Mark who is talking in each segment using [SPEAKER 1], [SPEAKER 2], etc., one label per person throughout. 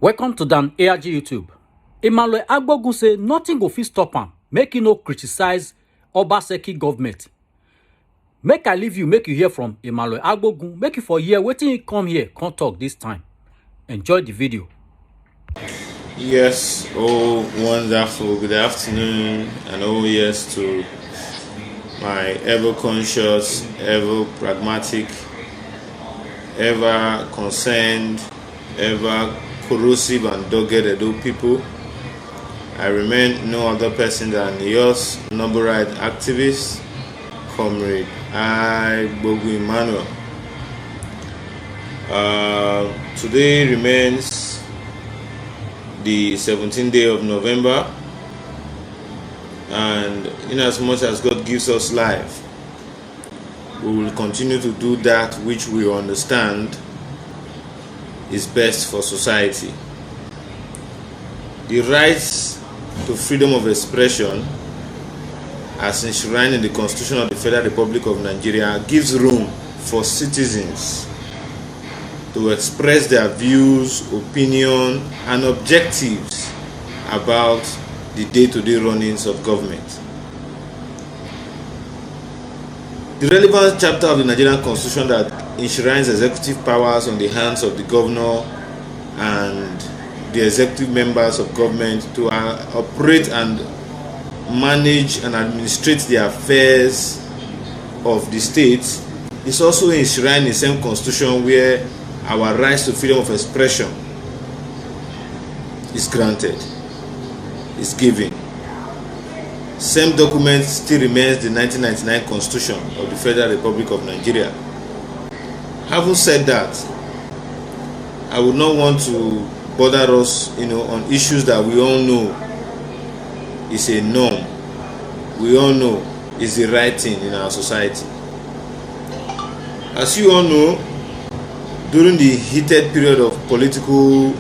[SPEAKER 1] Welcome to Dan ARG YouTube. Emmanuel Agbogun say nothing go fit stop am, make you no criticize Obaseki government. Make I leave you, make you hear from Emmanuel Agbogun, make you for hear wetin he come here, come talk this time. Enjoy the video.
[SPEAKER 2] Yes, oh wonderful, good afternoon, and oh yes to my ever conscious, ever pragmatic, ever concerned, ever corrosive and dogged Edo people. I remain no other person than yours, noble right activist, Comrade Agbogun Emmanuel. Today remains the 17th day of November, and in as much as God gives us life, we will continue to do that which we understand is best for society. The rights to freedom of expression, as enshrined in the Constitution of the Federal Republic of Nigeria, gives room for citizens to express their views, opinion, and objectives about the day-to-day runnings of government. The relevant chapter of the Nigerian Constitution that enshrines executive powers on the hands of the governor and the executive members of government to operate and manage and administrate the affairs of the state is also enshrined in the same constitution where our rights to freedom of expression is granted, is given. Same document still remains the 1999 Constitution of the Federal Republic of Nigeria. Having said that, I would not want to bother us, on issues that we all know is a norm. We all know is the right thing in our society. As you all know, during the heated period of political,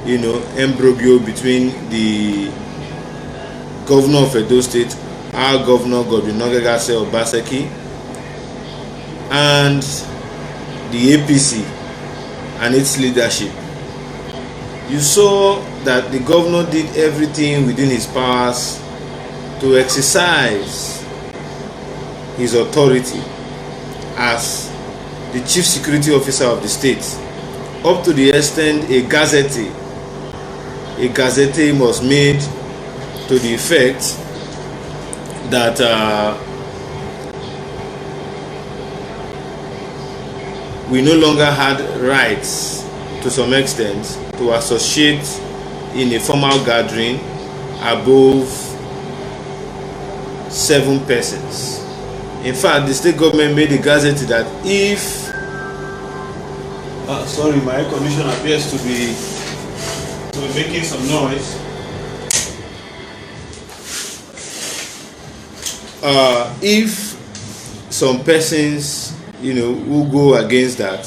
[SPEAKER 2] imbroglio between the governor of Edo State, our governor Godwin Nogegase Obaseki, and the APC and its leadership, you saw that the governor did everything within his powers to exercise his authority as the chief security officer of the state, up to the extent a gazette was made to the effect that we no longer had rights to some extent to associate in a formal gathering above 7 persons. In fact, the state government made a gazette that if sorry, my air conditioner appears to be making some noise. If some persons, who go against that,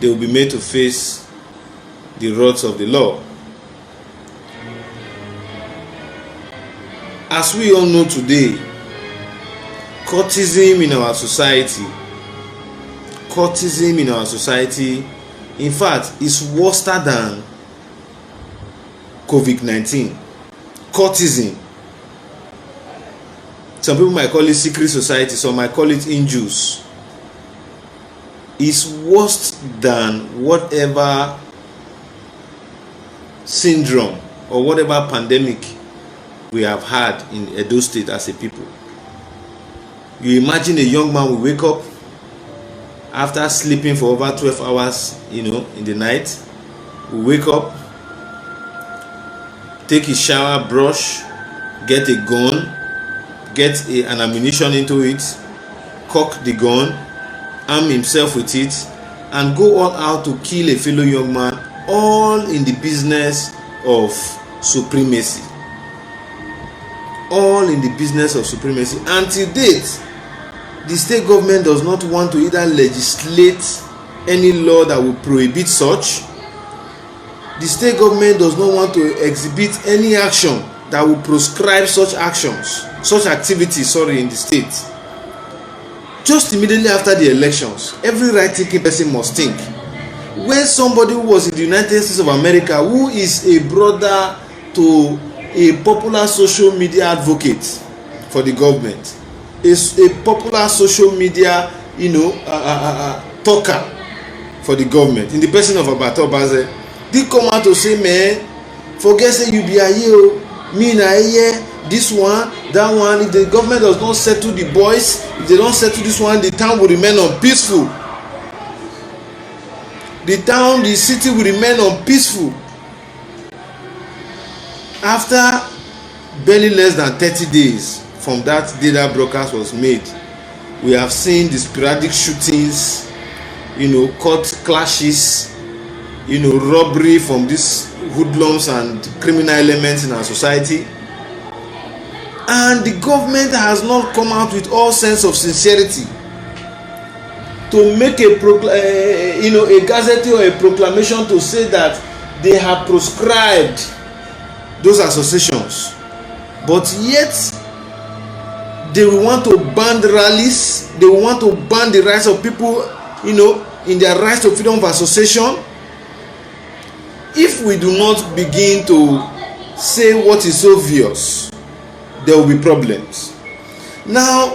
[SPEAKER 2] they will be made to face the wrath of the law. As we all know today, courtism in our society, in fact, is worse than COVID-19. Courtism. Some people might call it secret society, some might call it injust. It's worse than whatever syndrome or whatever pandemic we have had in Edo State as a people. You imagine a young man will wake up after sleeping for over 12 hours, in the night, will wake up, take his shower, brush, get a gun, get an ammunition into it, cock the gun, arm himself with it, and go all out to kill a fellow young man, all in the business of supremacy. All in the business of supremacy. Until date, the state government does not want to either legislate any law that will prohibit such. The state government does not want to exhibit any action that will proscribe such activities, in the state. Just immediately after the elections, every right-thinking person must think when somebody who was in the United States of America, who is a brother to a popular social media advocate for the government, is a popular social media, talker for the government, in the person of Abato Baze, they come out to say, man, forget say you be a here, me na here, this one, that one. If the government does not settle the boys, if they don't settle this one, the town will remain unpeaceful. The city will remain unpeaceful. After barely less than 30 days from that day that broadcast was made, we have seen the sporadic shootings, court clashes, robbery from these hoodlums and criminal elements in our society. And the government has not come out with all sense of sincerity to make a gazette or a proclamation to say that they have proscribed those associations, but yet they will want to ban rallies, they will want to ban the rights of people, in their rights to freedom of association. If we do not begin to say what is obvious, there will be problems. Now,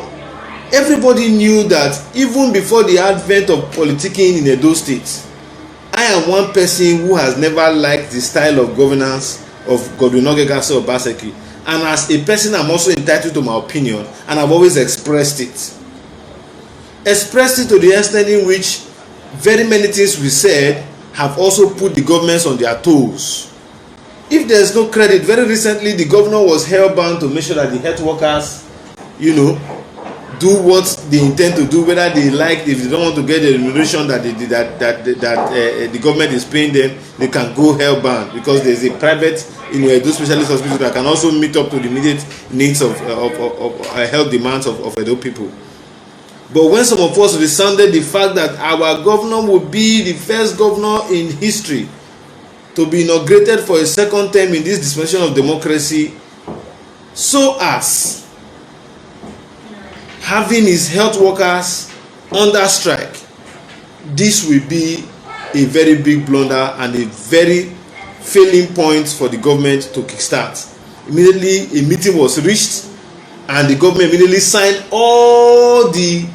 [SPEAKER 2] everybody knew that even before the advent of politicking in Edo State, I am one person who has never liked the style of governance of Godwin Ogegase Obaseki, and as a person I'm also entitled to my opinion, and I've always expressed it to the extent in which very many things we said have also put the governments on their toes. If there's no credit, very recently the governor was hell-bound to make sure that the health workers, do what they intend to do, whether they like, if they don't want to get the remuneration that the government is paying them, they can go hell-bound, because there's a private, Edo specialist hospital that can also meet up to the immediate needs of health demands of Edo people. But when some of us resounded the fact that our governor would be the first governor in history to be inaugurated for a second term in this dispensation of democracy, so as having his health workers under strike, this will be a very big blunder and a very failing point for the government to kickstart. Immediately a meeting was reached, and the government immediately signed all the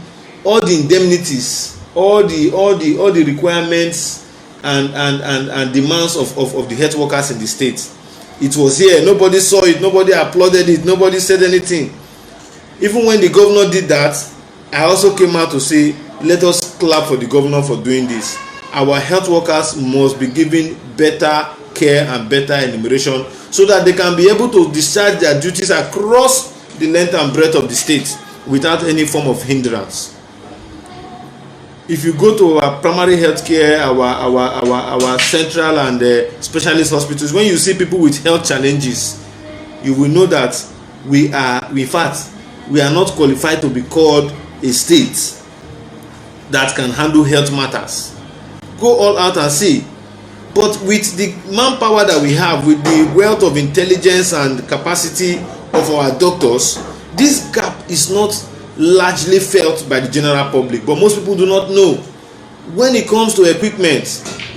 [SPEAKER 2] indemnities, all the requirements and demands of the health workers in the state. It was here, nobody saw it, nobody applauded it, nobody said anything. Even when the governor did that, I also came out to say, let us clap for the governor for doing this. Our health workers must be given better care and better enumeration so that they can be able to discharge their duties across the length and breadth of the state without any form of hindrance. If you go to our primary health care, our central and specialist hospitals, when you see people with health challenges, you will know that we are not qualified to be called a state that can handle health matters. Go all out and see. But with the manpower that we have, with the wealth of intelligence and capacity of our doctors, this gap is not largely felt by the general public, but most people do not know. When it comes to equipment,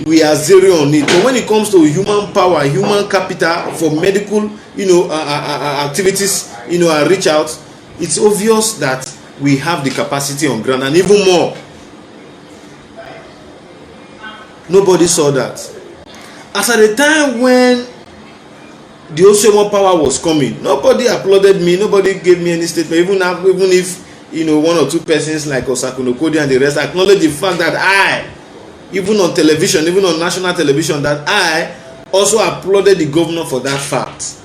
[SPEAKER 2] we are zero on it, but when it comes to human power, human capital for medical activities, and reach out, it's obvious that we have the capacity on ground, and even more. Nobody saw that. As at the time when the Osemo power was coming, nobody applauded me, nobody gave me any statement, even if one or two persons like Osakun Okodi and the rest acknowledge the fact that I, even on television, even on national television, that I also applauded the governor for that fact.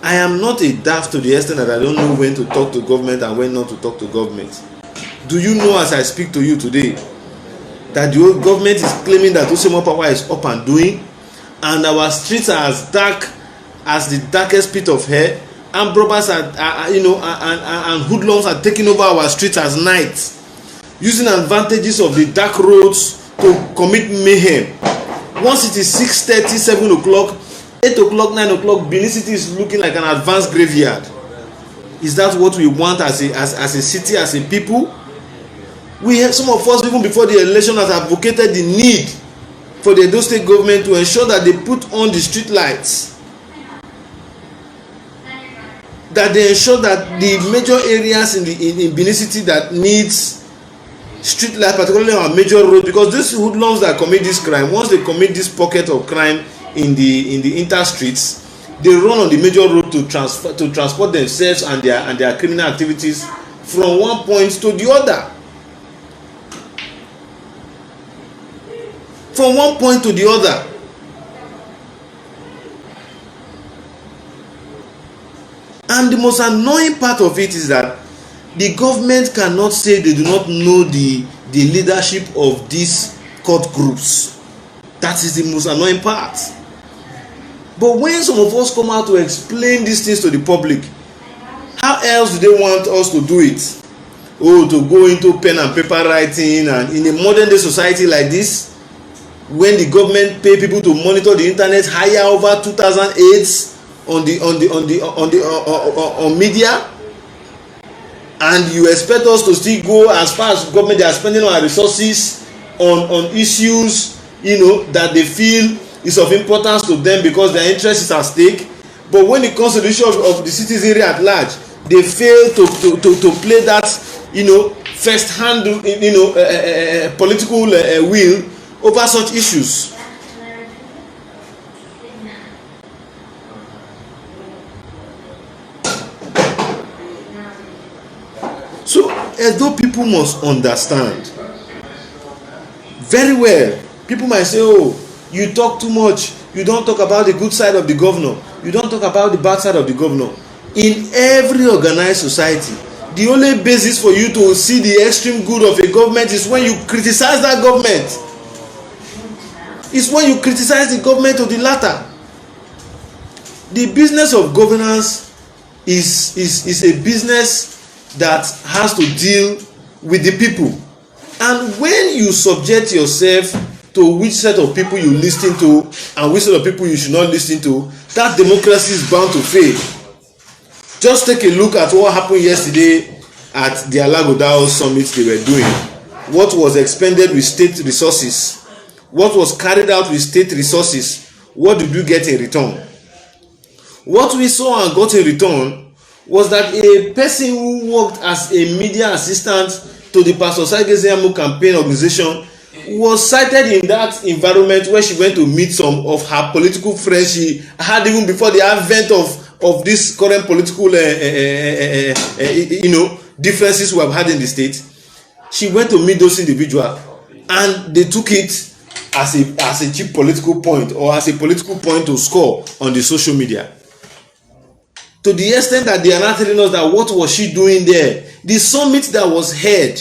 [SPEAKER 2] I am not a daft to the extent that I don't know when to talk to government and when not to talk to government. Do you know, as I speak to you today, that the old government is claiming that Osemo power is up and doing, and our streets are as dark as the darkest pit of hell, and robbers and hoodlums are taking over our streets as night, using advantages of the dark roads to commit mayhem. Once it is 6:30, 7 o'clock, 8 o'clock, 9 o'clock, Benin City is looking like an advanced graveyard. Is that what we want as a city, as a people? Some of us, even before the election, has advocated the need for the Edo State government to ensure that they put on the street lights, that they ensure that the major areas in Benin City that needs street light, particularly on major roads, because these hoodlums that commit this crime, once they commit this pocket of crime in the inter streets, they run on the major road to transport themselves and their criminal activities from one point to the other. From one point to the other. And the most annoying part of it is that the government cannot say they do not know the leadership of these cult groups. That is the most annoying part. But when some of us come out to explain these things to the public, how else do they want us to do it? Oh, to go into pen and paper writing, and in a modern day society like this, when the government pay people to monitor the internet, hire over 2,000 aides on media, and you expect us to still go as far as government they are spending our resources on issues, that they feel is of importance to them because their interest is at stake. But when it comes to the issue of the citizenry at large, they fail to play that first hand political will over such issues. So Edo people must understand very well. People might say, oh, you talk too much, you don't talk about the good side of the governor, you don't talk about the bad side of the governor. In every organized society, the only basis for you to see the extreme good of a government is when you criticize that government. It's when you criticize the government or the latter. The business of governance is a business that has to deal with the people. And when you subject yourself to which set of people you listen to and which set of people you should not listen to, that democracy is bound to fail. Just take a look at what happened yesterday at the Alagodao summit they were doing. What was expended with state resources? What was carried out with state resources? What did we get in return? What we saw and got in return was that a person who worked as a media assistant to the Pastor Sageze Yamu campaign organization was cited in that environment where she went to meet some of her political friends she had even before the advent of this current political differences we have had in the state. She went to meet those individuals and they took it as a cheap political point or as a political point to score on the social media. To the extent that they are not telling us that what was she doing there? The summit that was held,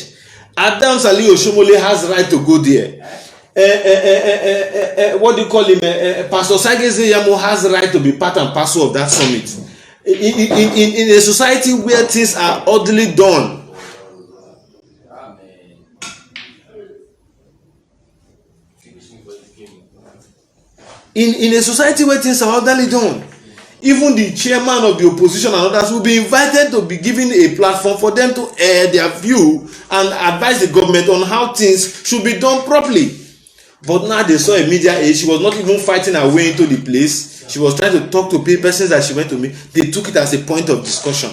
[SPEAKER 2] Adams Ali Oshomole has right to go there. What do you call him? Pastor Sageze Yamu has right to be part and parcel of that summit. In a society where things are orderly done, in a society where things are orderly done, even the chairman of the opposition and others will be invited to be given a platform for them to air their view and advise the government on how things should be done properly. But now they saw a media aide. She was not even fighting her way into the place. She was trying to talk to persons that she went to meet. They took it as a point of discussion.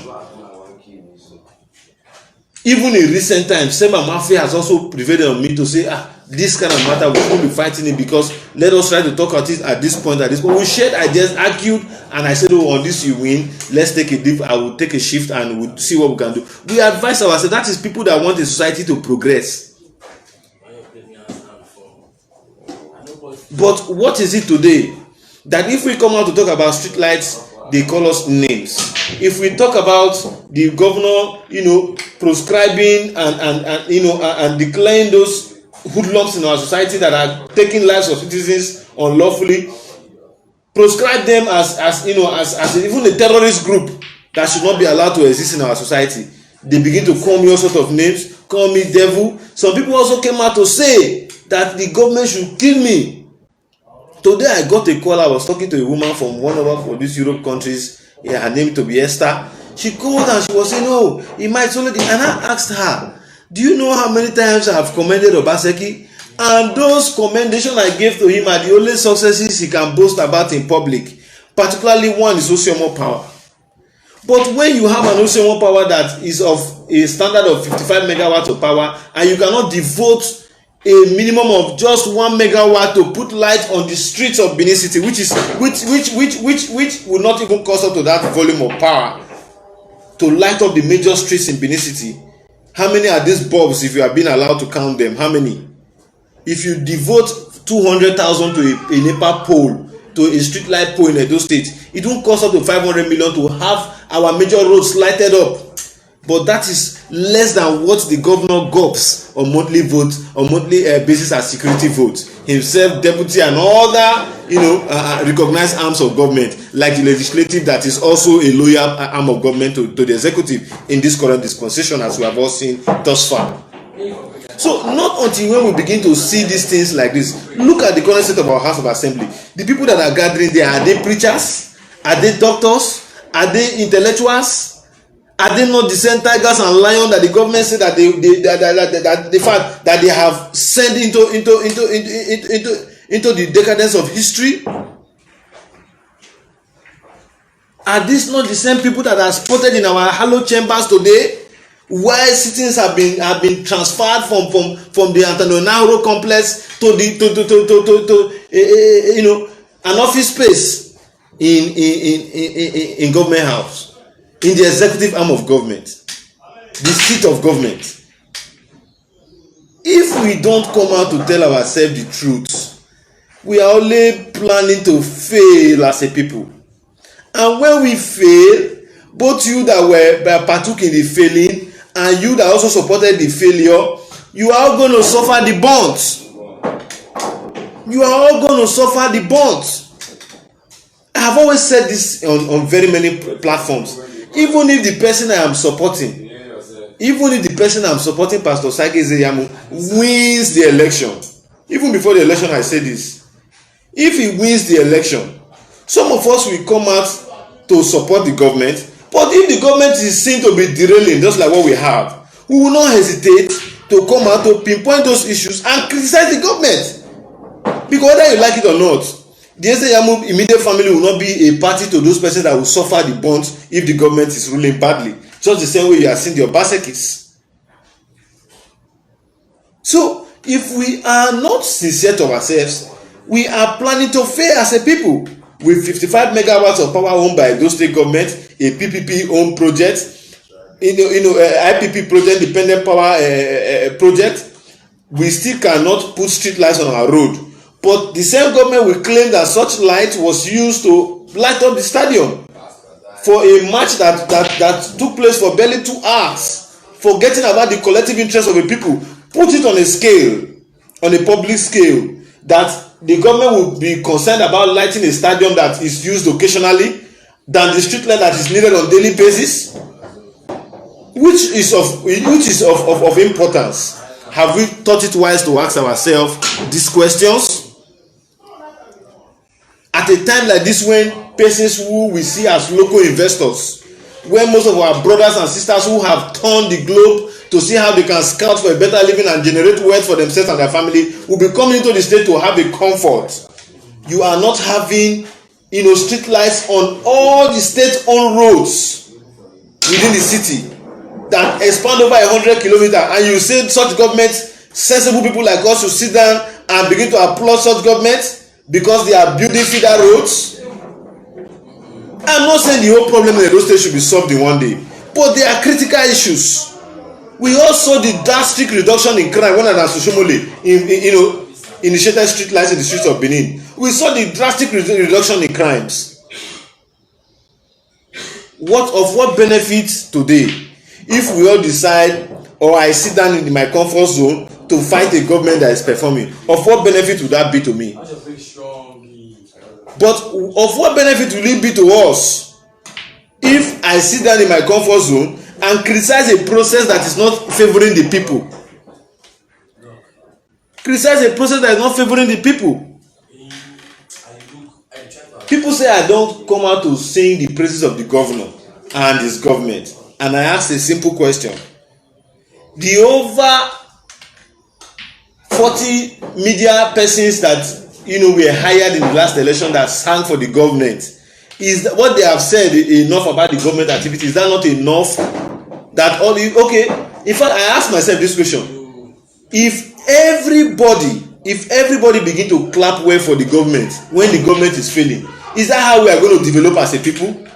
[SPEAKER 2] Even in recent times, Sema Mafia has also prevailed on me to say, this kind of matter we shouldn't be fighting it, because let us try to talk at it at this point. But we shared ideas, argued, and I said, oh, on this you win. Let's take a dip. I will take a shift and we'll see what we can do. We advise ourselves. That is people that want the society to progress. But what is it today? That if we come out to talk about street lights, they call us names. If we talk about the governor, proscribing and declaring those hoodlums in our society that are taking lives of citizens unlawfully, proscribe them as even a terrorist group that should not be allowed to exist in our society, they begin to call me all sorts of names, call me devil. Some people also came out to say that the government should kill me. Today I got a call. I was talking to a woman from one of these Europe countries. Her name to be Esther. She called and she was saying, "Oh, it might only." And I asked her Do you know how many times I have commended Obaseki? And those commendations I gave to him are the only successes he can boast about in public. Particularly one is Osiomo power. But when you have an Osiomo power that is of a standard of 55 megawatts of power, and you cannot devote a minimum of just 1 megawatt to put light on the streets of Benin City, which will not even cost up to that volume of power to light up the major streets in Benin City. How many are these bulbs if you have been allowed to count them? How many? If you devote 200,000 to a NEPA pole, to a street light pole in Edo State, it won't cost up to 500 million to have our major roads lighted up. But that is less than what the governor gobs on monthly votes, on monthly basis as security votes. Himself, deputy, and other, recognized arms of government, like the legislative, that is also a loyal arm of government to the executive in this current dispensation, as we have all seen thus far. So not until when we begin to see these things like this, look at the current state of our House of Assembly. The people that are gathering there, are they preachers? Are they doctors? Are they intellectuals? Are they not the same tigers and lions that the government said that the fact that they have sent into the decadence of history? Are these not the same people that are spotted in our hallowed chambers today? Why sittings have been transferred from the Antananarivo complex to an office space in government house, in the executive arm of government, the seat of government. If we don't come out to tell ourselves the truth, we are only planning to fail as a people. And when we fail, both you that were partook in the failing and you that also supported the failure, you are all going to suffer the burnt. You are all going to suffer the burnt. I have always said this on very many platforms. Even if the person I am supporting, Pastor Sage Ezeyamu, wins the election, even before the election I said this, if he wins the election, some of us will come out to support the government. But if the government is seen to be derailing, just like what we have, we will not hesitate to come out to pinpoint those issues and criticize the government. Because whether you like it or not, the Ezeyamu immediate family will not be a party to those persons that will suffer the burnt if the government is ruling badly. Just the same way you are seeing the Obasekis. So, if we are not sincere to ourselves, we are planning to fail as a people. With 55 megawatts of power owned by those state government, a PPP owned project, IPP project, dependent power project, we still cannot put street lights on our road. But the same government will claim that such light was used to light up the stadium for a match that took place for barely 2 hours, forgetting about the collective interest of the people. Put it on a scale, on a public scale, that the government will be concerned about lighting a stadium that is used occasionally than the street light that is needed on daily basis, which is of importance. Have we thought it wise to ask ourselves these questions at a time like this, when persons who we see as local investors, when most of our brothers and sisters who have turned the globe to see how they can scout for a better living and generate wealth for themselves and their family, will be coming into the state to have a comfort. You are not having street lights on all the state-owned roads within the city that expand over 100 kilometers, and you say such government, sensible people like us, should sit down and begin to applaud such government because they are building feeder roads. I'm not saying the whole problem in Edo State should be solved in one day, but there are critical issues. We also saw the drastic reduction in crime when Adan Soshomole initiated street lights in the streets of Benin. We saw the drastic reduction in crimes. What benefits today if we all decide, or I sit down in my comfort zone to fight a government that is performing? Of what benefit would that be to me? But of what benefit will it be to us if I sit down in my comfort zone and criticize a process that is not favoring the people? Criticize a process that is not favoring the people. People say I don't come out to sing the praises of the governor and his government. And I ask a simple question. the over 40 media persons that were hired in the last election that sang for the government, is what they have said enough about the government activity? Is that not enough? That all okay? In fact, I ask myself this question: if everybody begin to clap well for the government when the government is failing, is that how we are going to develop as a people?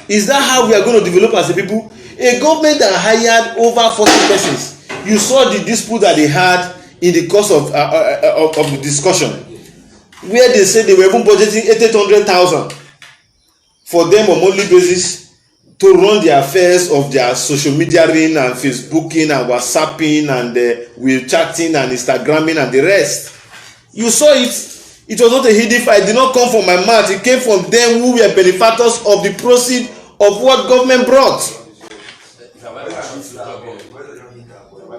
[SPEAKER 2] Is that how we are going to develop as a people? A government that hired over 40 persons. You saw the dispute that they had in the course of the discussion, where they said they were even budgeting 800,000 for them on monthly basis to run the affairs of their social mediaing and Facebooking and WhatsApping and chatting and Instagramming and the rest. You saw it. It was not a hidden fight. It did not come from my mouth. It came from them who were benefactors of the proceeds of what government brought.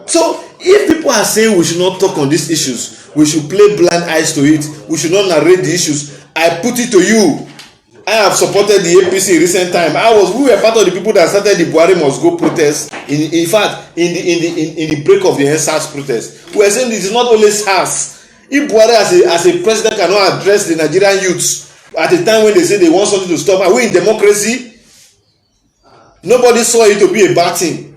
[SPEAKER 2] So if people are saying we should not talk on these issues, we should play blind eyes to it, we should not narrate the issues, I put it to you. I have supported the APC in recent time. We were part of the people that started the Buhari must go protest. In fact, in the break of the SARS protest, we were saying this is not only SARS. If Buhari as a president cannot address the Nigerian youths at a time when they say they want something to stop, are we in democracy? Nobody saw it to be a bad thing.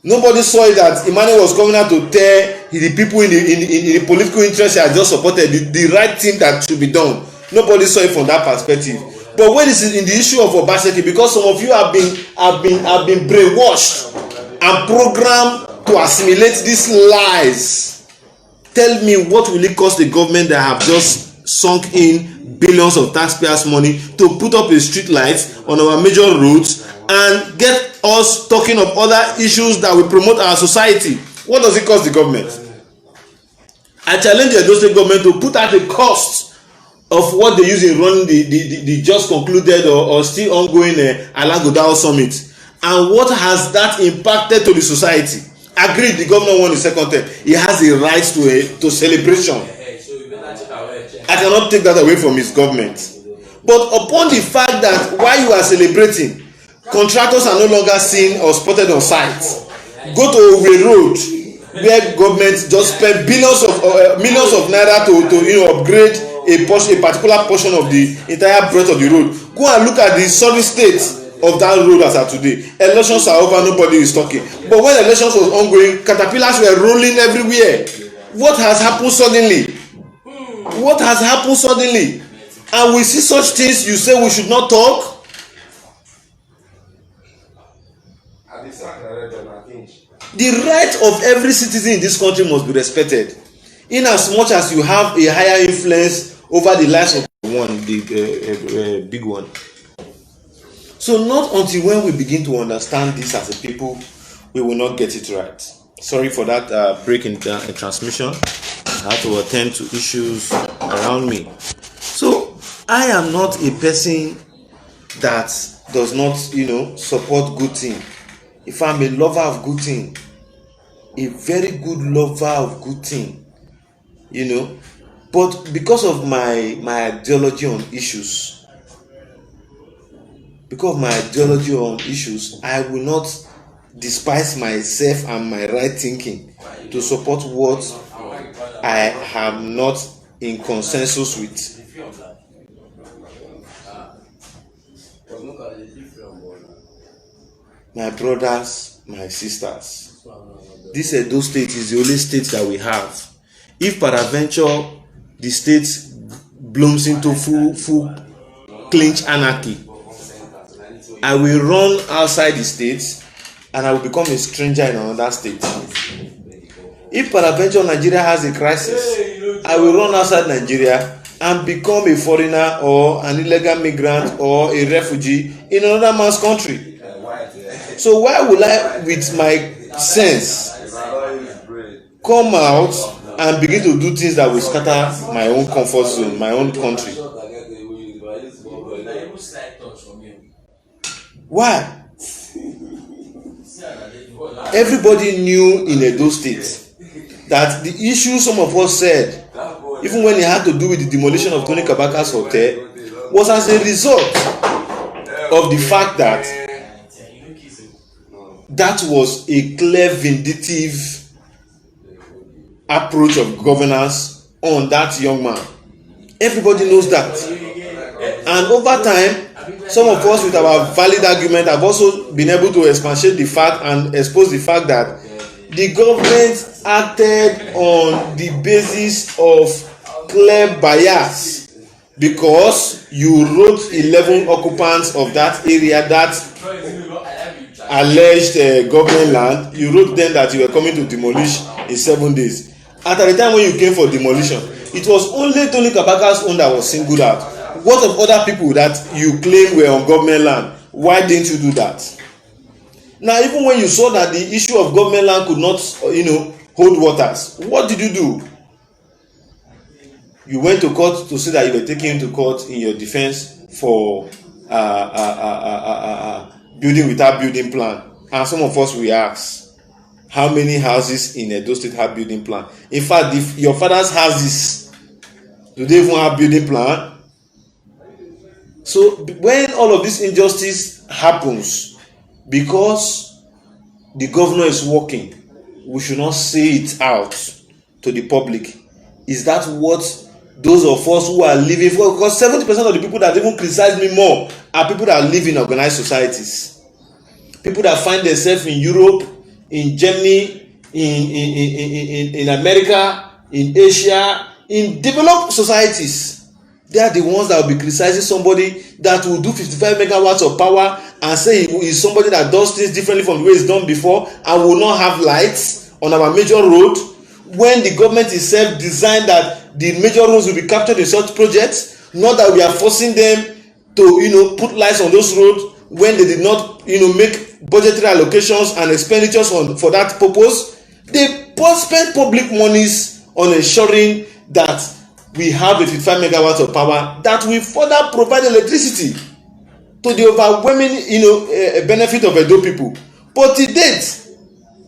[SPEAKER 2] Nobody saw it that Emmanuel was coming out to tell the people in the political interest he had just supported the right thing that should be done. Nobody saw it from that perspective. But when it's in the issue of Obaseki, because some of you have been brainwashed and programmed to assimilate these lies, tell me what will it cost the government that have just sunk in billions of taxpayers' money to put up a street light on our major roads and get us talking of other issues that will promote our society? What does it cost the government? I challenge the Edo State government to put out a cost of what they use in running the just concluded or still ongoing Alagodao summit, and what has that impacted to the society. Agreed, the governor won the second term. He has a right to celebration. I cannot take that away from his government. But upon the fact that while you are celebrating, contractors are no longer seen or spotted on site, go to Owerri Road where government just spent millions of naira to upgrade a particular portion of the entire breadth of the road. Go and look at the sorry state of that road as of today. Elections are over, nobody is talking. But when elections was ongoing, caterpillars were rolling everywhere. What has happened suddenly? What has happened suddenly? And we see such things, you say we should not talk? The right of every citizen in this country must be respected, in as much as you have a higher influence over the lives of the big one. So not until when we begin to understand this as a people, we will not get it right. Sorry for that break in transmission. I have to attend to issues around me. So I am not a person that does not, support good thing. If I'm a lover of good thing, a very good lover of good thing, but because of my ideology on issues, I will not despise myself and my right thinking to support what I am not in consensus with. My brothers, my sisters, this Edo State is the only state that we have. If peradventure the state blooms into full clinch anarchy, I will run outside the state and I will become a stranger in another state. If peradventure Nigeria has a crisis, I will run outside Nigeria and become a foreigner or an illegal migrant or a refugee in another man's country. So why would I, with my sense, come out and begin to do things that will scatter my own comfort zone, my own country? Why? Everybody knew in Edo State that the issue some of us said, even when it had to do with the demolition of Tony Kabaka's hotel, was as a result of the fact that that was a clear vindictive approach of governance on that young man. Everybody knows that. And over time, some of us with our valid argument have also been able to expatiate the fact and expose the fact that the government acted on the basis of clear bias, because you wrote 11 occupants of that area, that alleged government land. You wrote them that you were coming to demolish in 7 days. At the time when you came for demolition, it was only Tony Kabaka's own that was singled out. What of other people that you claim were on government land? Why didn't you do that? Now, even when you saw that the issue of government land could not, hold waters, what did you do? You went to court to say that you were taken into court in your defense for building without building plan. And some of us will ask, how many houses in Edo State have building plan? In fact, if your father's houses, do they even have building plan? So when all of this injustice happens, because the governor is working, we should not say it out to the public. Is that what those of us who are living for? Because 70% of the people that even criticize me more are people that live in organized societies. People that find themselves in Europe, in Germany, in America, in Asia, in developed societies. They are the ones that will be criticizing somebody that will do 55 megawatts of power and say he is somebody that does things differently from the way it's done before and will not have lights on our major road, when the government itself designed that the major roads will be captured in such projects. Not that we are forcing them to put lights on those roads when they did not make budgetary allocations and expenditures for that purpose. They spend public monies on ensuring that we have a 55 megawatts of power that will further provide electricity to the overwhelming benefit of Edo people. But to date,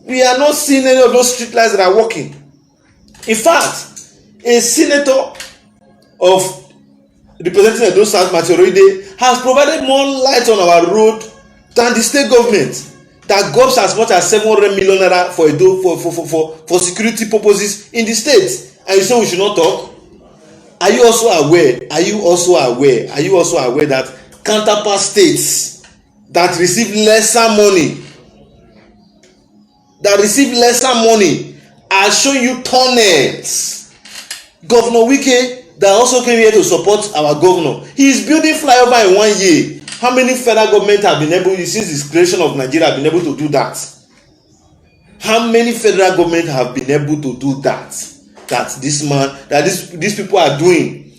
[SPEAKER 2] we are not seeing any of those street lights that are working. In fact, a senator of representing Edo South, Machioride, has provided more light on our road than the state government that gobs as much as 700 million naira for Edo for security purposes in the state. And you say we should not talk? Are you also aware that counterpart states that receive lesser money are showing you tunnels? Governor Wike, that also came here to support our governor, he is building flyover in 1 year. How many federal government have been able, since the creation of Nigeria, have been able to do that? How many federal government have been able to do that? That these people are doing.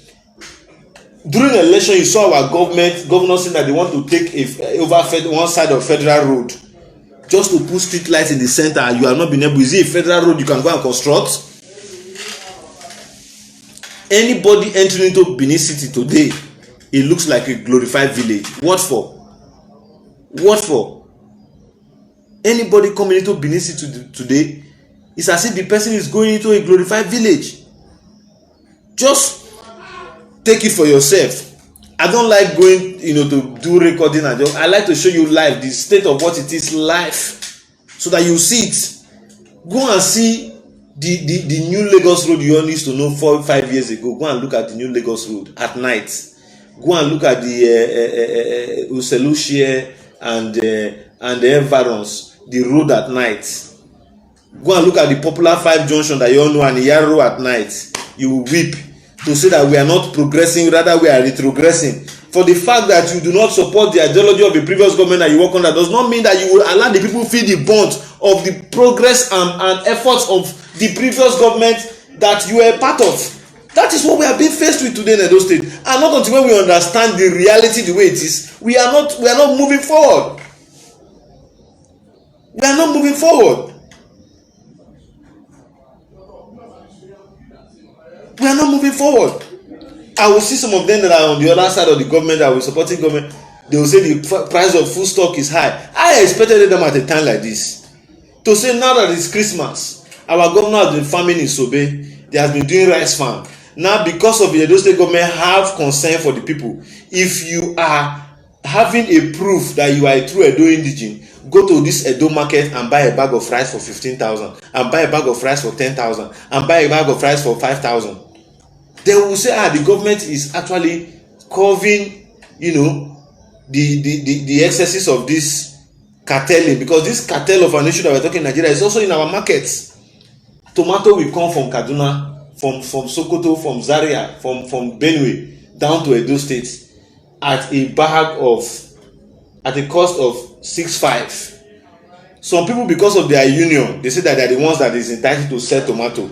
[SPEAKER 2] During the election, you saw our governor saying that they want to take over one side of federal road just to put street lights in the center. You have not been able. Is it a federal road you can go and construct? Anybody entering into Benin City today, it looks like a glorified village. What for? Anybody coming into Benin City today, it's as if the person is going into a glorified village. Just take it for yourself. I don't like going, to do recording and I like to show you live, the state of what it is live, so that you see it. Go and see the new Lagos road you all used to know 4 or 5 years ago. Go and look at the new Lagos road at night. Go and look at the Uselushie and the environs, the road at night. Go and look at the popular 5 junction that you all know and Yaro at night. You will weep to say that we are not progressing, rather we are retrogressing. For the fact that you do not support the ideology of the previous government that you work under does not mean that you will allow the people feel the brunt of the progress and efforts of the previous government that you are a part of. That is what we are being faced with today in Edo State. And not until when we understand the reality the way it is, we are not moving forward. We are not moving forward. We are not moving forward. I will see some of them that are on the other side of the government that will supporting government. They will say the price of food stock is high. I expected them at a time like this to say, now that it's Christmas, our governor has been farming in Sobe. They has been doing rice farm. Now, because of the Edo State government have concern for the people, if you are having a proof that you are a true Edo indigene, go to this Edo market and buy a bag of rice for 15,000, and buy a bag of rice for 10,000, and buy a bag of rice for 5,000. They will say, the government is actually covering, the excesses of this cartelling, because this cartel of an issue that we're talking in Nigeria is also in our markets. Tomato will come from Kaduna, from Sokoto, from Zaria, from Benue down to Edo State at a cost of 6.5. Some people, because of their union, they say that they are the ones that is entitled to sell tomato.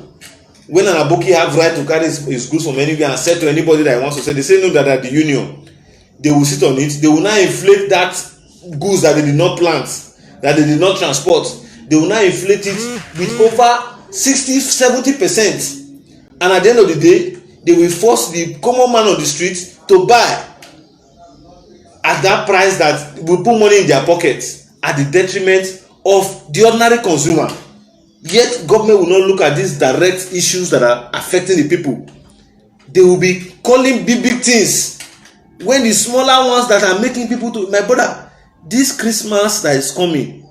[SPEAKER 2] When an aboki have right to carry his goods from anywhere and sell to anybody that he wants to sell, they say no, that are the union. They will sit on it. They will now inflate that goods that they did not plant, that they did not transport. They will now inflate it with over 60-70%. And at the end of the day, they will force the common man on the street to buy at that price that will put money in their pockets at the detriment of the ordinary consumer. Yet government will not look at these direct issues that are affecting the people. They will be calling big things, when the smaller ones that are making people to, my brother, this Christmas that is coming,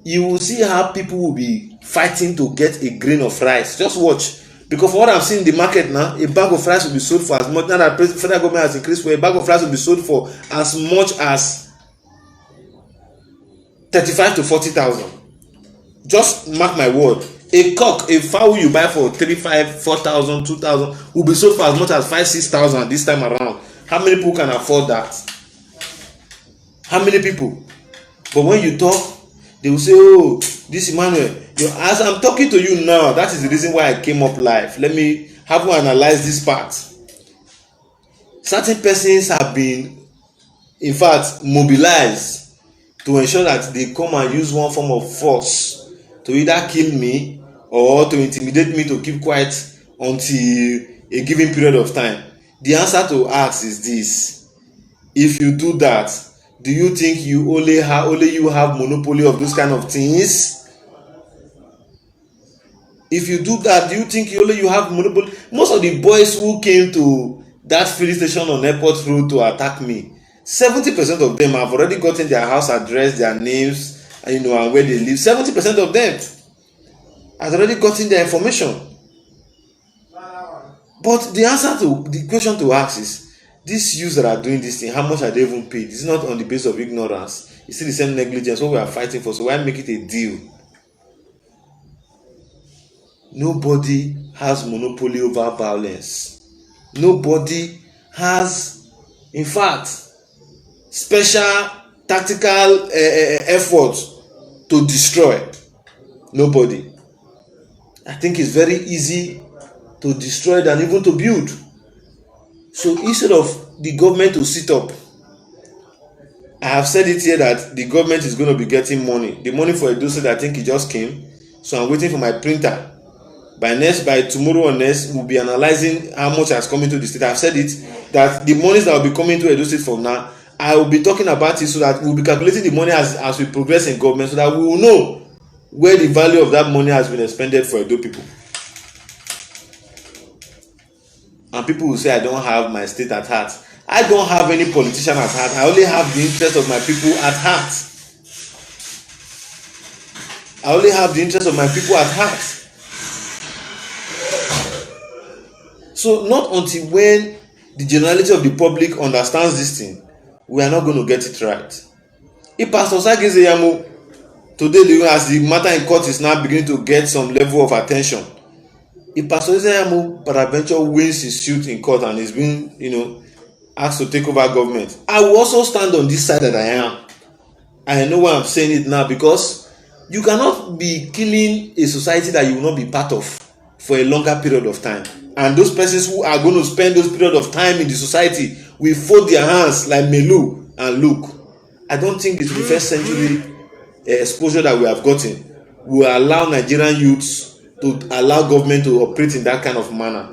[SPEAKER 2] you will see how people will be fighting to get a grain of rice. Just watch. Because for what I'm seeing in the market now, a bag of rice will be sold for as much, now that the federal government has increased, for a bag of rice will be sold for as much as 35 to 40,000. Just mark my word. A cock, a fowl you buy for 3,500, 4,000, 2,000 will be sold for as much as 5,000, 6,000 this time around. How many people can afford that? How many people? But when you talk, they will say, oh, this Emmanuel, as I'm talking to you now, that is the reason why I came up live. Let me have you analyze this part. Certain persons have been, in fact, mobilized to ensure that they come and use one form of force to either kill me or to intimidate me to keep quiet until a given period of time. The answer to ask is this: if you do that, do you think you only you have monopoly of those kind of things? If you do that, do you think you have monopoly? Most of the boys who came to that filling station on Airport Road to attack me, 70% of them have already gotten their house address, their names, and where they live. 70% of them has already gotten their information. But the answer to the question to ask is, these youths that are doing this thing, how much are they even paid? It's not on the basis of ignorance. It's still the same negligence, what we are fighting for. So why make it a deal? Nobody has monopoly over violence. Nobody has, in fact, special tactical effort to destroy. Nobody. I think it's very easy to destroy than even to build. So instead of the government to sit up, I have said it here that the government is going to be getting money. The money for Edo State, I think it just came. So I'm waiting for my printer. By tomorrow or next, we'll be analyzing how much has come into the state. I've said it that the monies that will be coming to Edo State from now, I will be talking about it so that we'll be calculating the money as we progress in government, so that we will know where the value of that money has been expended for Edo people. And people will say I don't have my state at heart. I don't have any politician at heart. I only have the interest of my people at heart. I only have the interest of my people at heart. So not until when the generality of the public understands this thing, we are not going to get it right. If Pastor Sageze today, as the matter in court is now beginning to get some level of attention, if Pastor Sageze peradventure wins his suit in court and is being, asked to take over government, I will also stand on this side that I am. I know why I'm saying it now, because you cannot be killing a society that you will not be part of for a longer period of time. And those persons who are going to spend those period of time in the society will fold their hands like Melu and look. I don't think the 21st century exposure that we have gotten will allow Nigerian youths to allow government to operate in that kind of manner.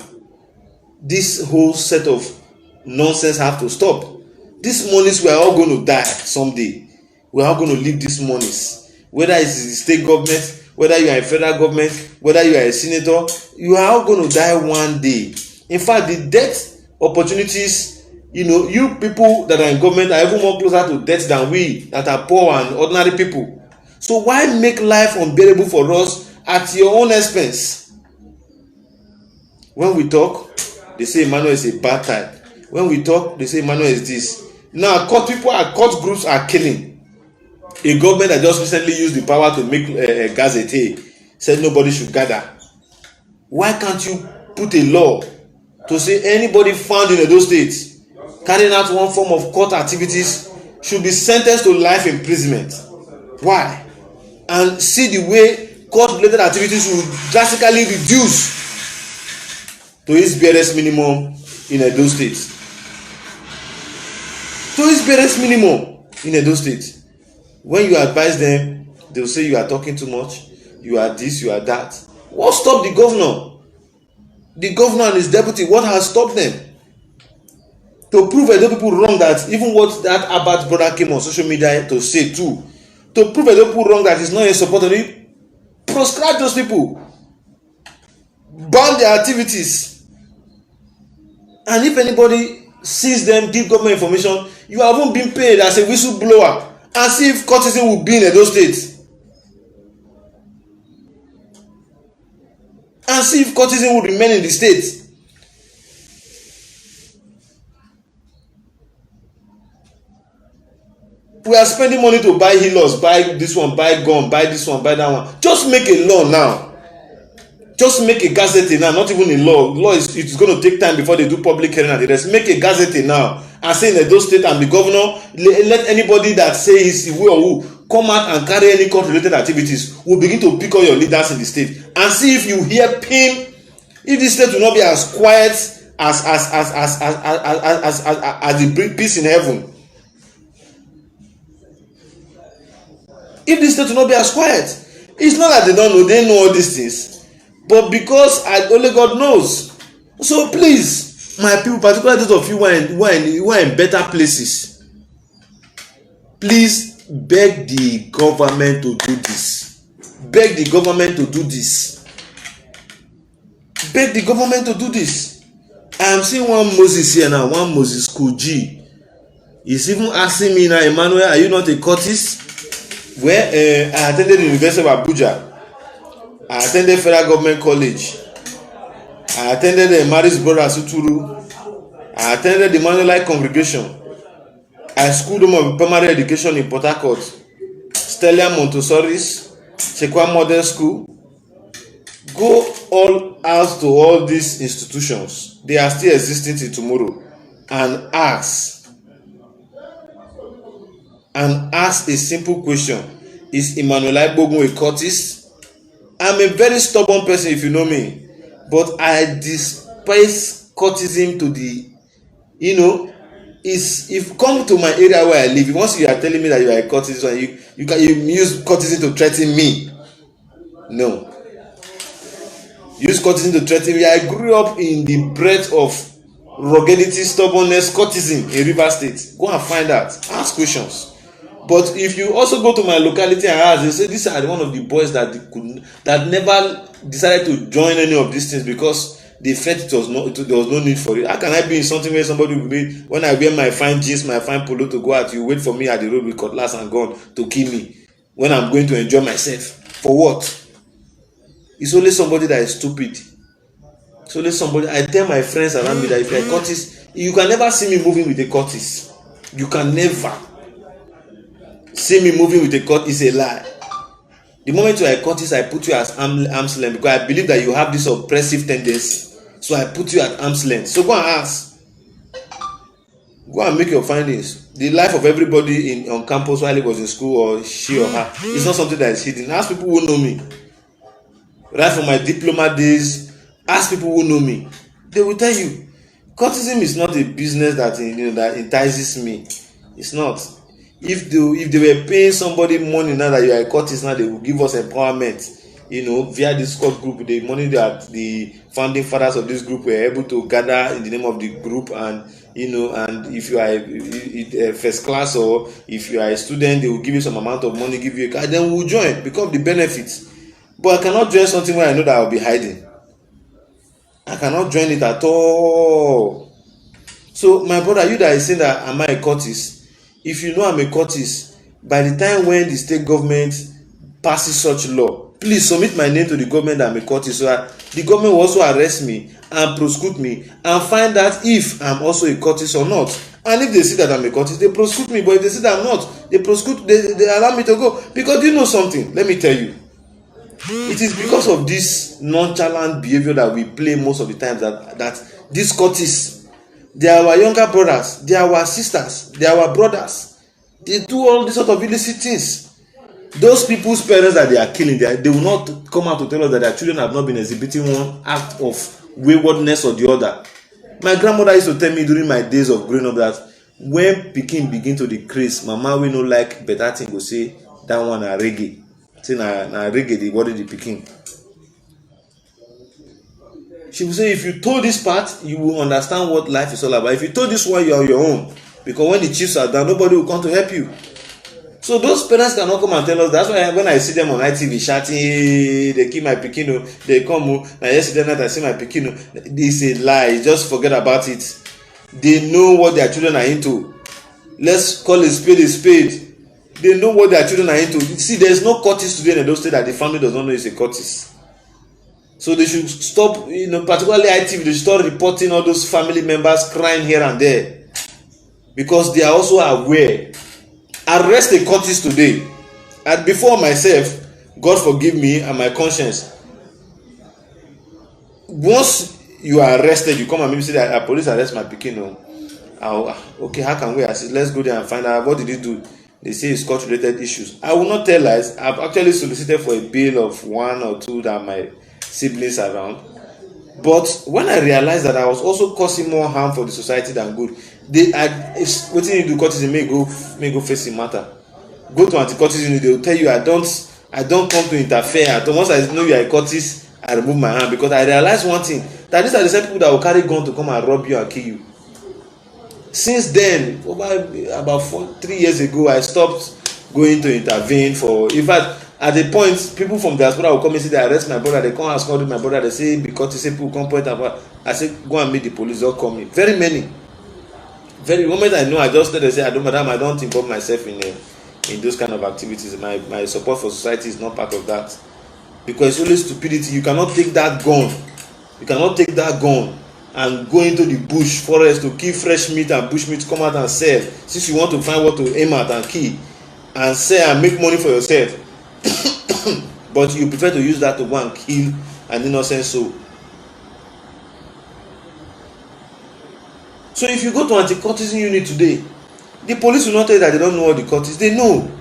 [SPEAKER 2] This whole set of nonsense have to stop. These monies, we are all going to die someday. We are all going to leave these monies. Whether it's the state government, whether you are a federal government, whether you are a senator, you are all going to die one day. In fact, the death opportunities, you people that are in government are even more closer to death than we that are poor and ordinary people. So why make life unbearable for us at your own expense? When we talk, they say Emmanuel is a bad type. When we talk, they say Emmanuel is this. Now court groups are killing. A government that just recently used the power to make a gazette said nobody should gather. Why can't you put a law to say anybody found in those states carrying out one form of court activities should be sentenced to life imprisonment? Why? And see the way court related activities will drastically reduce to its barest minimum in Edo State. To its barest minimum in Edo State. When you advise them, they will say you are talking too much, you are this, you are that. What stopped the governor? The governor and his deputy, what has stopped them? To prove Edo people wrong, that even what that Abbott brother came on social media to say too, to prove Edo people wrong that he's not in support of it, proscribe those people, ban their activities, and if anybody sees them give government information, you haven't been paid as a whistleblower, and see if courtesan will be in Edo State, and see if courtesan will remain in the state. We are spending money to buy healers, buy this one, buy gun, buy this one, buy that one. Just make a law now. Just make a gazette now, not even a law. Law is, it's going to take time before they do public hearing and the rest. Make a gazette now and say in Edo State and the governor, let anybody that say he's who or who come out and carry any court related activities. Will begin to pick all your leaders in the state and see if you hear pin. If the state will not be as quiet as the peace in heaven. If the state will not be as quiet, it's not that they don't know, they know all these things, but because only God knows. So please, my people, particularly those of you who are in better places, please beg the government to do this. Beg the government to do this. Beg the government to do this. I am seeing one Moses here now, one Moses Kuji. He's even asking me now, Emmanuel, are you not a courtist? Where I attended the University of Abuja, I attended Federal Government College, I attended the Maris Brother Suturu, I attended the Manuelite Congregation, I schooled home of primary education in Port Harcourt, Stella Montessori's, Chekwa Modern School. Go all out to all these institutions, they are still existing till tomorrow, and ask a simple question: is Emmanuel Agbogun a courtist? I'm a very stubborn person if you know me, but I despise courtism to the, is if you come to my area where I live, once you are telling me that you are a courtist and you use courtism to threaten me. No, use courtism to threaten me. I grew up in the breadth of ruggedity, stubbornness, courtism in Rivers State. Go and find out, ask questions. But if you also go to my locality and ask, they say these are one of the boys that never decided to join any of these things because they felt there was no need for it. How can I be in something where somebody will be, when I wear my fine jeans, my fine polo to go out, you wait for me at the road with cutlass and gun to kill me when I'm going to enjoy myself? For what? It's only somebody that is stupid. It's only somebody. I tell my friends around me that if you're a courtist, you can never see me moving with a courtist. You can never see me moving with a court. Is a lie. The moment you are a courtist, I put you at arm's length because I believe that you have this oppressive tendency. So I put you at arm's length. So go and ask. Go and make your findings. The life of everybody on campus while he was in school, or she or her, is not something that is hidden. Ask people who know me. Right from my diploma days, ask people who know me. They will tell you, courtism is not a business that that entices me. It's not. If they were paying somebody money now that you are a courtist, now they will give us empowerment. Via this court group, the money that the founding fathers of this group were able to gather in the name of the group, and and if you are a first class or if you are a student, they will give you some amount of money, give you a card, then we will join because of the benefits. But I cannot join something where I know that I will be hiding. I cannot join it at all. So my brother, you that is saying that am I a courtist? If you know I'm a courtist, by the time when the state government passes such law, please submit my name to the government that I'm a cultist, so that the government will also arrest me and prosecute me and find out if I'm also a cultist or not. And if they see that I'm a cultist, they prosecute me. But if they see that I'm not, they allow me to go. Because do you know something? Let me tell you. It is because of this nonchalant behavior that we play most of the times that these cultists, they are our younger brothers, they are our sisters, they are our brothers. They do all these sort of illicit things. Those people's parents that they are killing, they will not come out to tell us that their children have not been exhibiting one act of waywardness or the other. My grandmother used to tell me during my days of growing up that when pikin begin to decrease, mama wey no like better thing go say that one na reggae. Say na reggae dey worry the pikin. She will say if you told this part, you will understand what life is all about. If you told this one, you are on your own. Because when the chiefs are down, nobody will come to help you. So those parents cannot come and tell us. That's why when I see them on ITV shouting, they kill my pikin, they come. Now yesterday night I see my pikin. This is a lie. Just forget about it. They know what their children are into. Let's call a spade a spade. They know what their children are into. See, there's no cultist today in those states that the family does not know is a cultist. So they should stop, particularly ITV, they should start reporting all those family members crying here and there. Because they are also aware. Arrest a cultist today. And before myself, God forgive me and my conscience. Once you are arrested, you come and maybe say that police arrest my pikin. Okay, how can we assist? Let's go there and find out what did he do. They say it's court-related issues. I will not tell lies. I've actually solicited for a bail of 1 or 2 that my siblings around. But when I realized that I was also causing more harm for the society than good, what you do cultism may go face the matter. Go to anti-cultism, they will tell you I don't come to interfere. Once I know you are a cultist, I remove my hand, because I realized one thing, that these are the same people that will carry gun to come and rob you and kill you. Since then, about 3 years ago, I stopped going to intervene for. In fact, at the point, people from diaspora will come and say they arrest my brother. They come and scold my brother. They say because they say people come point about. I say go and meet the police. Don't call me. Very many. Very moment I know, I just tell them, say I don't involve myself in those kind of activities. My support for society is not part of that, because it's only stupidity. You cannot take that gun. You cannot take that gun and go into the bush forest to kill fresh meat and bush meat, come out and sell. Since you want to find what to aim at and kill and sell and make money for yourself. But you prefer to use that to go and kill an innocent soul. So if you go to anti-cultism unit today, the police will not tell you that they don't know what the cult is. They know.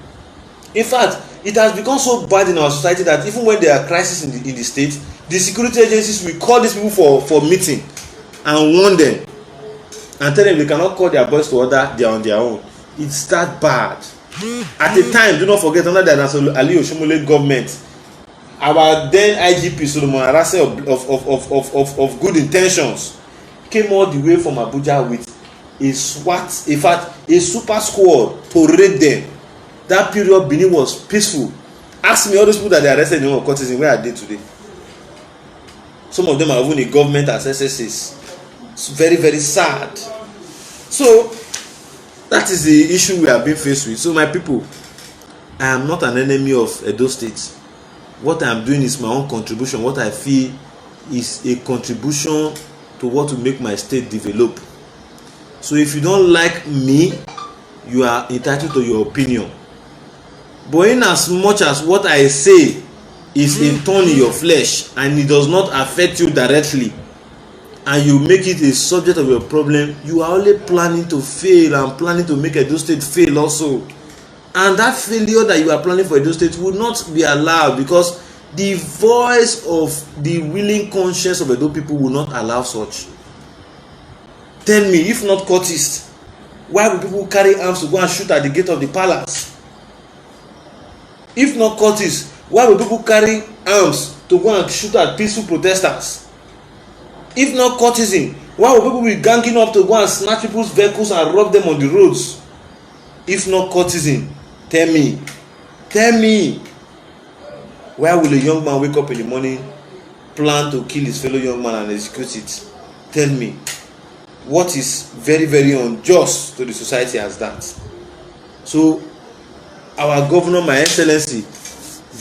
[SPEAKER 2] In fact, it has become so bad in our society that even when there are crises in the state, the security agencies will call these people for meeting and warn them and tell them they cannot call their boys to order, they are on their own. It's that bad. At the time, do not forget, under the Ali Oshomole government, our then IGP Solomon Arase of good intentions came all the way from Abuja with a SWAT, in fact, a super squad to raid them. That period, Benin was peaceful. Ask me all those people that they arrested in cultism, where are they today? Some of them are even in government as SSS. It's very, very sad. So that is the issue we have been faced with. So my people, I am not an enemy of Edo State. What I am doing is my own contribution. What I feel is a contribution to what will make my state develop. So if you don't like me, you are entitled to your opinion. But in as much as what I say is a thorn in your flesh and it does not affect you directly, and you make it a subject of your problem, you are only planning to fail and planning to make Edo State fail also. And that failure that you are planning for Edo State will not be allowed, because the voice of the willing conscience of Edo people will not allow such. Tell me, if not cultists, why will people carry arms to go and shoot at the gate of the palace? If not cultists, why will people carry arms to go and shoot at peaceful protesters? If not cultism, why will people be ganging up to go and snatch people's vehicles and rob them on the roads? If not cultism, tell me, why will a young man wake up in the morning, plan to kill his fellow young man and execute it? Tell me, what is very, very unjust to the society as that? So our governor, my excellency,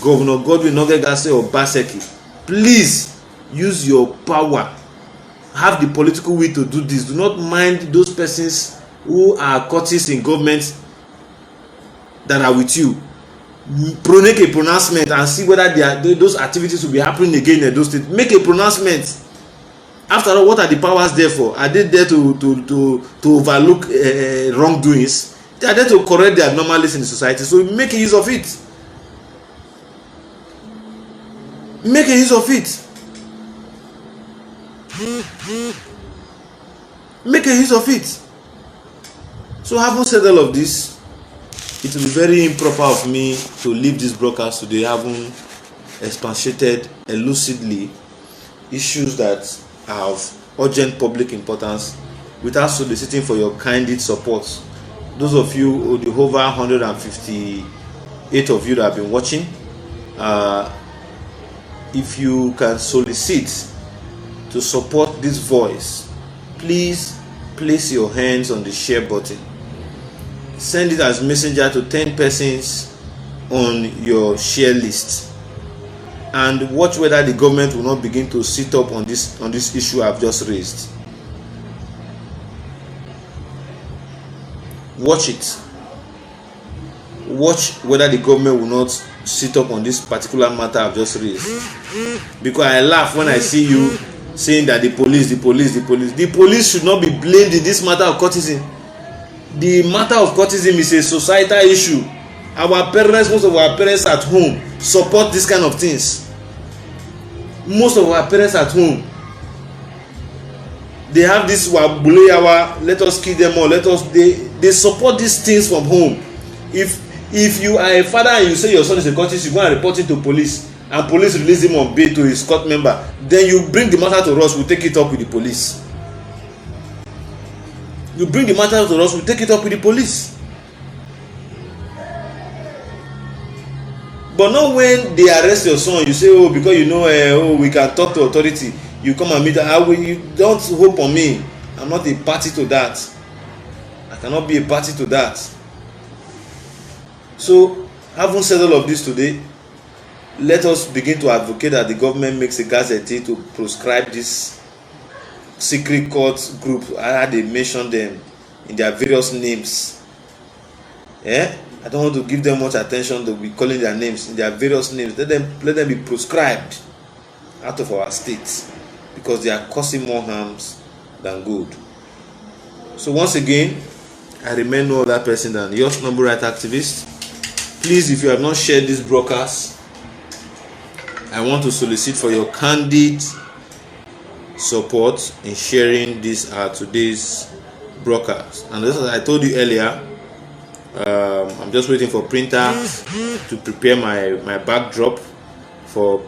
[SPEAKER 2] Governor Godwin Nogegase Obaseki, please use your power, have the political will to do this. Do not mind those persons who are courtists in government that are with you. Make a pronouncement and see whether those activities will be happening again in those states. Make a pronouncement. After all, what are the powers there for? Are they there to overlook wrongdoings? They are there to correct the abnormalities in the society. So make a use of it. Make a use of it. Make a use of it. So having said all of this, it will be very improper of me to leave this broadcast today having expatiated elucidly issues that are of urgent public importance without soliciting for your candid support. Those of you, the over 158 of you that have been watching, if you can solicit to support this voice, please place your hands on the share button. Send it as messenger to 10 persons on your share list, and watch whether the government will not begin to sit up on this issue I've just raised. Watch it. Watch whether the government will not sit up on this particular matter I've just raised. Because I laugh when I see you saying that the police should not be blamed in this matter of courtism. The matter of courtism is a societal issue. Our parents, most of our parents at home support this kind of things. Most of our parents at home, they have this wabuleyawa, let us kill them all, they support these things from home. If you are a father and you say your son is a courtist, you go and report it to police, and police release him on bail to his court member, then you bring the matter to us, we'll take it up with the police. You bring the matter to us, we'll take it up with the police. But not when they arrest your son, you say, oh, because you know, we can talk to authority, you come and meet her. You don't hope on me. I'm not a party to that. I cannot be a party to that. So, having said all of this today, let us begin to advocate that the government makes a gazette to proscribe this secret court group. I had they mentioned them in their various names. I don't want to give them much attention to be calling their names in their various names. Let them be proscribed out of our state, because they are causing more harms than good. So once again, I remain no other person than your number right activist. Please, if you have not shared this broadcast, I want to solicit for your candid support in sharing this today's broadcast. And as I told you earlier, I'm just waiting for printers to prepare my backdrop for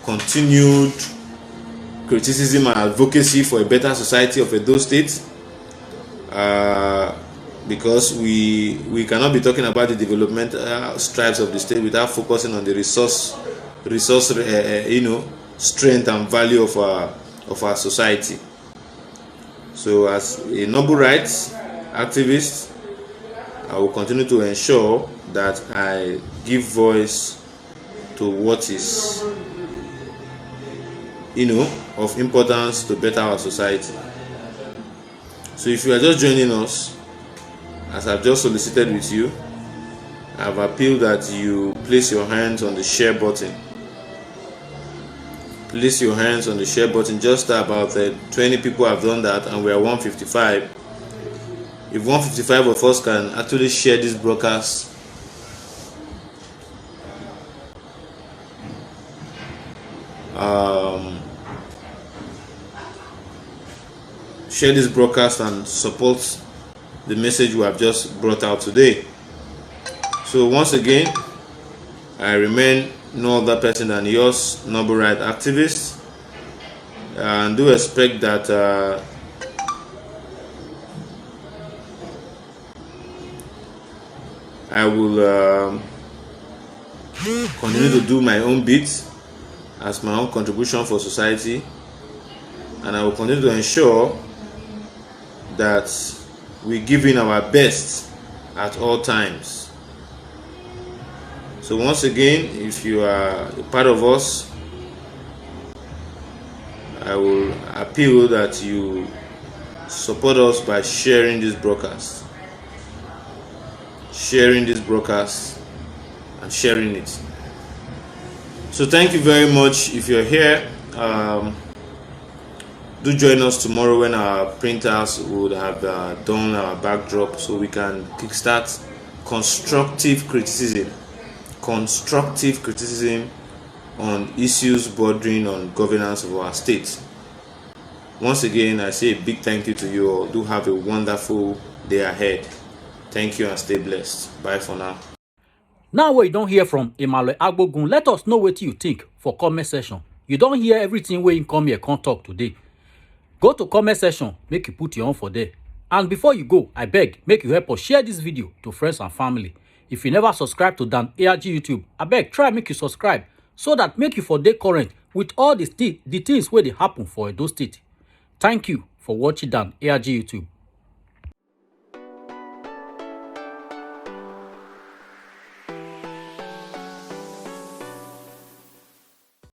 [SPEAKER 2] continued criticism and advocacy for a better society of Edo State, because we cannot be talking about the development strides of the state without focusing on the resource strength and value of our society. So as a noble rights activist, I will continue to ensure that I give voice to what is of importance to better our society. So if you are just joining us, as I've just solicited with you, I've appealed that you place your hands on the share button. Place your hands on the share button. Just about 20 people have done that, and we are 155. If 155 of us can actually share this broadcast, share this broadcast and support the message we have just brought out today. So once again, I remain no other person than yours, noble right activist, and do expect that I will continue to do my own bit as my own contribution for society, and I will continue to ensure that we give in our best at all times. So once again, if you are a part of us, I will appeal that you support us by sharing this broadcast. Sharing this broadcast and sharing it. So thank you very much. If you're here, do join us tomorrow when our printers would have done our backdrop, so we can kickstart constructive criticism on issues bordering on governance of our state. Once again, I say a big thank you to you all. Do have a wonderful day ahead. Thank you and stay blessed. Bye for now.
[SPEAKER 1] Now wey you don hear from Emmanuel Agbogun, let us know what you think for comment section. You don't hear everything wey him come here come talk today. Go to comment section, make you put your own for there. And before you go, I beg, make you help us share this video to friends and family. If you never subscribe to Dan ARG YouTube, I beg, try make you subscribe so that make you for day current with all the things where they happen for Edo State. Thank you for watching Dan ARG YouTube.